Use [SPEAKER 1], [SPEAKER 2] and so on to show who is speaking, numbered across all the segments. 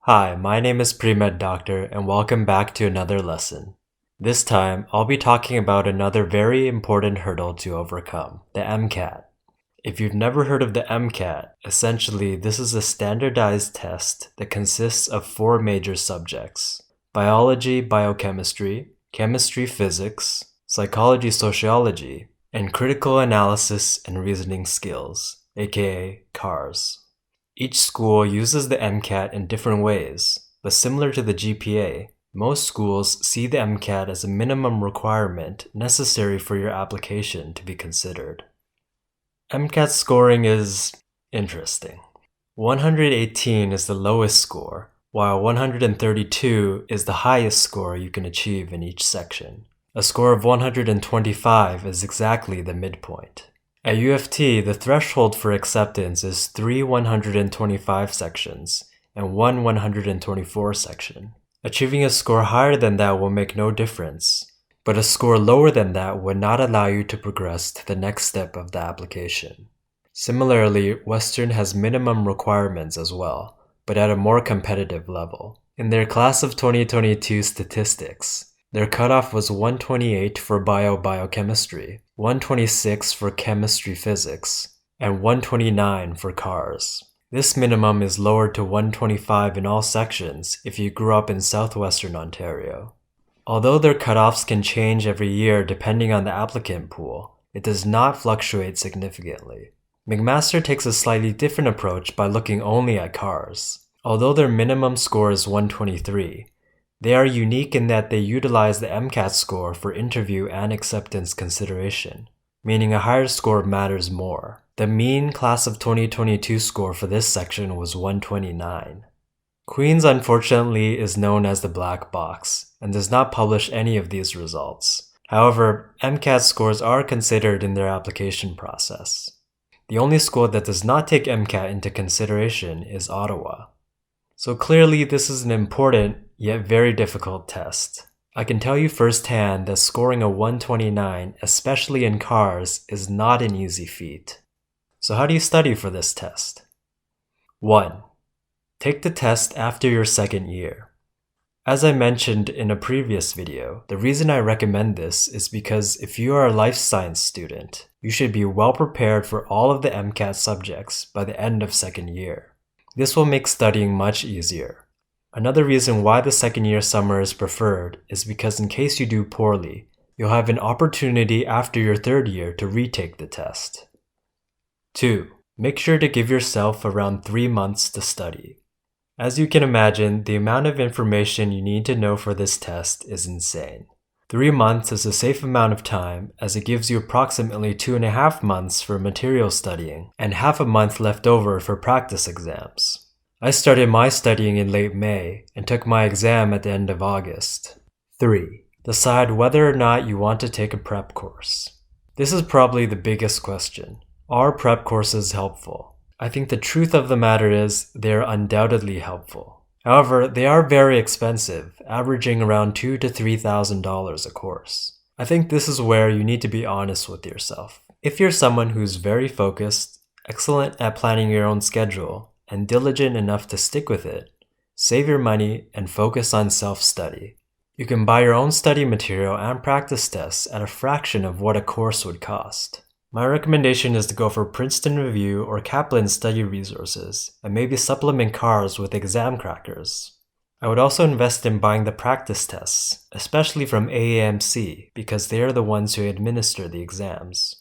[SPEAKER 1] Hi, my name is Pre-Med Doctor and welcome back to another lesson. This time, I'll be talking about another very important hurdle to overcome, the MCAT. If you've never heard of the MCAT, essentially this is a standardized test that consists of 4 major subjects: biology, biochemistry, chemistry, physics, psychology, sociology, and critical analysis and reasoning skills, aka CARS. Each school uses the MCAT in different ways, but similar to the GPA, most schools see the MCAT as a minimum requirement necessary for your application to be considered. MCAT scoring is interesting. 118 is the lowest score, while 132 is the highest score you can achieve in each section. A score of 125 is exactly the midpoint. At U of T, the threshold for acceptance is 3 125 sections and 1 124 section. Achieving a score higher than that will make no difference, but a score lower than that would not allow you to progress to the next step of the application. Similarly, Western has minimum requirements as well, but at a more competitive level. In their class of 2022 statistics, their cutoff was 128 for biochemistry, 126 for chemistry physics, and 129 for CARS. This minimum is lowered to 125 in all sections if you grew up in southwestern Ontario. Although their cutoffs can change every year depending on the applicant pool, it does not fluctuate significantly. McMaster takes a slightly different approach by looking only at CARS. Although their minimum score is 123, they are unique in that they utilize the MCAT score for interview and acceptance consideration, meaning a higher score matters more. The mean class of 2022 score for this section was 129. Queen's unfortunately is known as the black box and does not publish any of these results. However, MCAT scores are considered in their application process. The only school that does not take MCAT into consideration is Ottawa. So clearly this is an important yet very difficult test. I can tell you firsthand that scoring a 129, especially in CARS, is not an easy feat. So how do you study for this test? 1. Take the test after your second year. As I mentioned in a previous video, the reason I recommend this is because if you are a life science student, you should be well prepared for all of the MCAT subjects by the end of second year. This will make studying much easier. Another reason why the second year summer is preferred is because in case you do poorly, you'll have an opportunity after your third year to retake the test. 2. Make sure to give yourself around 3 months to study. As you can imagine, the amount of information you need to know for this test is insane. 3 months is a safe amount of time as it gives you approximately 2.5 months for material studying and half a month left over for practice exams. I started my studying in late May and took my exam at the end of August. 3. Decide whether or not you want to take a prep course. This is probably the biggest question. Are prep courses helpful? I think the truth of the matter is they are undoubtedly helpful. However, they are very expensive, averaging around $2,000 to $3,000 a course. I think this is where you need to be honest with yourself. If you're someone who's very focused, excellent at planning your own schedule, and diligent enough to stick with it, save your money and focus on self-study. You can buy your own study material and practice tests at a fraction of what a course would cost. My recommendation is to go for Princeton Review or Kaplan study resources, and maybe supplement CARS with exam crackers. I would also invest in buying the practice tests, especially from AAMC, because they are the ones who administer the exams.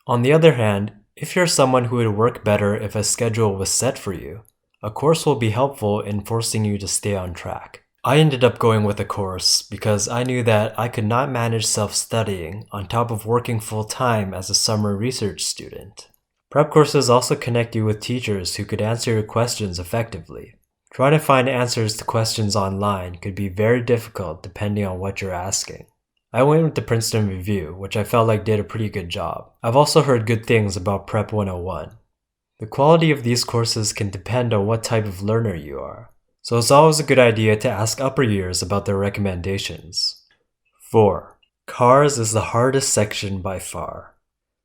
[SPEAKER 1] On the other hand, if you're someone who would work better if a schedule was set for you, a course will be helpful in forcing you to stay on track. I ended up going with a course because I knew that I could not manage self-studying on top of working full-time as a summer research student. Prep courses also connect you with teachers who could answer your questions effectively. Trying to find answers to questions online could be very difficult depending on what you're asking. I went with the Princeton Review, which I felt like did a pretty good job. I've also heard good things about Prep 101. The quality of these courses can depend on what type of learner you are. So it's always a good idea to ask upper years about their recommendations. 4. CARS is the hardest section by far.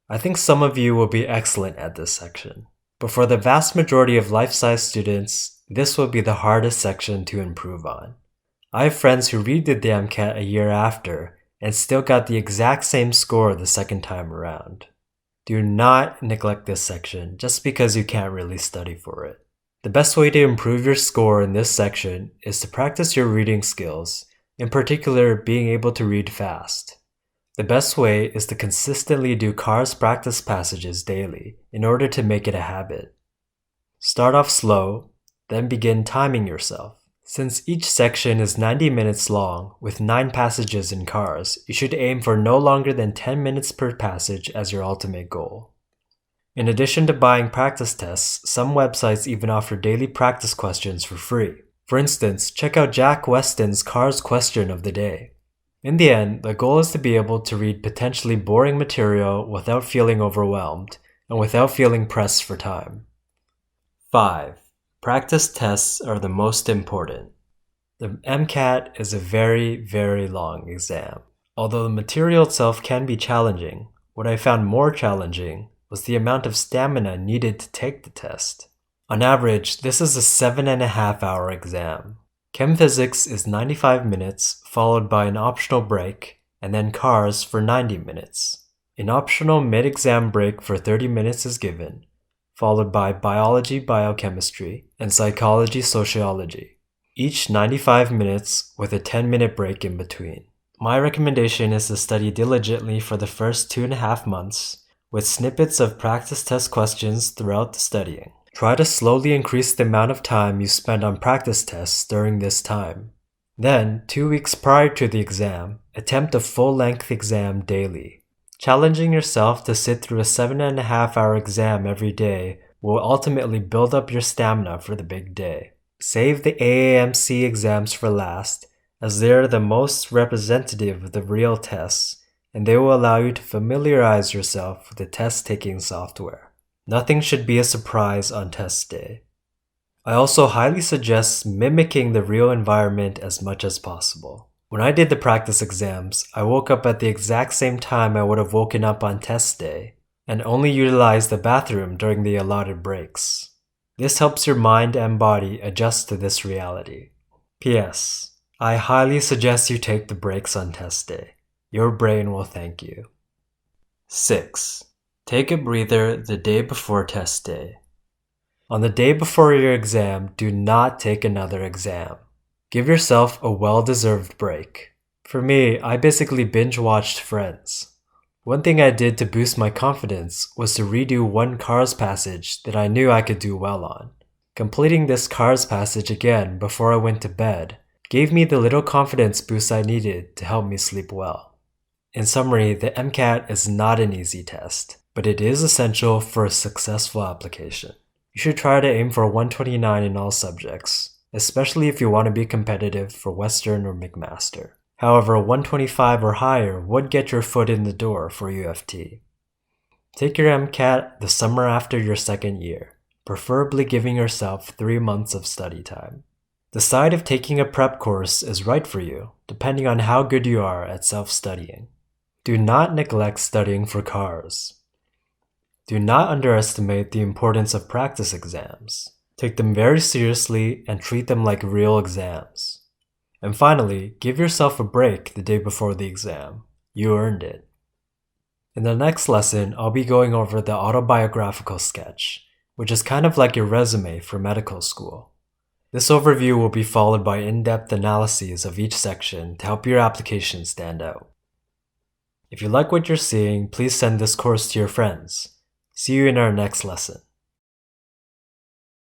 [SPEAKER 1] I think some of you will be excellent at this section. But for the vast majority of life science students, this will be the hardest section to improve on. I have friends who redid the MCAT a year after and still got the exact same score the second time around. Do not neglect this section just because you can't really study for it. The best way to improve your score in this section is to practice your reading skills, in particular being able to read fast. The best way is to consistently do CARS practice passages daily in order to make it a habit. Start off slow, then begin timing yourself. Since each section is 90 minutes long, with 9 passages in CARS, you should aim for no longer than 10 minutes per passage as your ultimate goal. In addition to buying practice tests, some websites even offer daily practice questions for free. For instance, check out Jack Weston's CARS question of the day. In the end, the goal is to be able to read potentially boring material without feeling overwhelmed and without feeling pressed for time. 5. Practice tests are the most important. The MCAT is a very, very long exam. Although the material itself can be challenging, what I found more challenging was the amount of stamina needed to take the test. On average, this is a 7.5-hour exam. Chem Physics is 95 minutes, followed by an optional break, and then CARS for 90 minutes. An optional mid-exam break for 30 minutes is given, followed by Biology, Biochemistry, and Psychology, Sociology, each 95 minutes with a 10-minute break in between. My recommendation is to study diligently for the first 2.5 months, with snippets of practice test questions throughout the studying. Try to slowly increase the amount of time you spend on practice tests during this time. Then, 2 weeks prior to the exam, attempt a full-length exam daily. Challenging yourself to sit through a 7.5-hour exam every day will ultimately build up your stamina for the big day. Save the AAMC exams for last, as they are the most representative of the real tests, and they will allow you to familiarize yourself with the test-taking software. Nothing should be a surprise on test day. I also highly suggest mimicking the real environment as much as possible. When I did the practice exams, I woke up at the exact same time I would have woken up on test day, and only utilized the bathroom during the allotted breaks. This helps your mind and body adjust to this reality. P.S. I highly suggest you take the breaks on test day. Your brain will thank you. 6. Take a breather the day before test day. On the day before your exam, do not take another exam. Give yourself a well-deserved break. For me, I basically binge-watched Friends. One thing I did to boost my confidence was to redo one CARS passage that I knew I could do well on. Completing this CARS passage again before I went to bed gave me the little confidence boost I needed to help me sleep well. In summary, the MCAT is not an easy test, but it is essential for a successful application. You should try to aim for 129 in all subjects, especially if you want to be competitive for Western or McMaster. However, 125 or higher would get your foot in the door for UFT. Take your MCAT the summer after your second year, preferably giving yourself 3 months of study time. Decide if taking a prep course is right for you, depending on how good you are at self-studying. Do not neglect studying for CARS. Do not underestimate the importance of practice exams. Take them very seriously and treat them like real exams. And finally, give yourself a break the day before the exam. You earned it. In the next lesson, I'll be going over the autobiographical sketch, which is kind of like your resume for medical school. This overview will be followed by in-depth analyses of each section to help your application stand out. If you like what you're seeing, please send this course to your friends. See you in our next lesson.